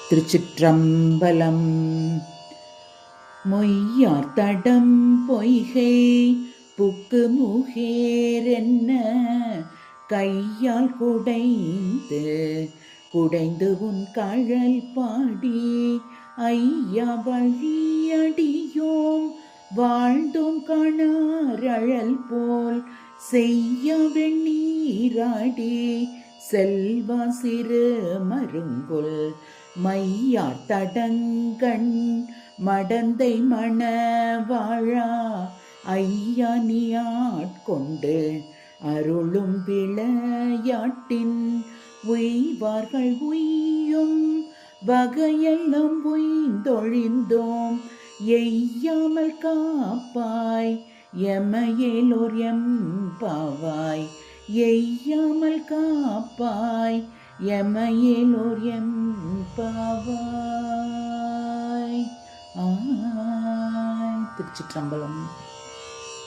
திருச்சிற்றம்பலம். மொய்யார் தடம் பொய்கை புக்கு முகேரென்ன கையால் குடைந்து உன் கழல் பாடி ஐயா வழியடியோம் வாழ்ந்தோம் காணாரழல் போல் செய்ய வெண்ணீராடி செல்வா சிறு மருங்குல் மையார் தடங்கண் மடந்தை மணவாழா ஐயா நீ ஆட்கொண்டு அருளும் விளையாட்டின் உய்வார்கள் உய்யும் வகையெல்லாம் உய்ந்தொழிந்தோம் எய்யாமல் காப்பாய் எமையேலோர் எம்பாவாய் எய்யாமல் காப்பாய் எமையேலோர் எம்பாவாய். திருச்சிற்றம்பலம்.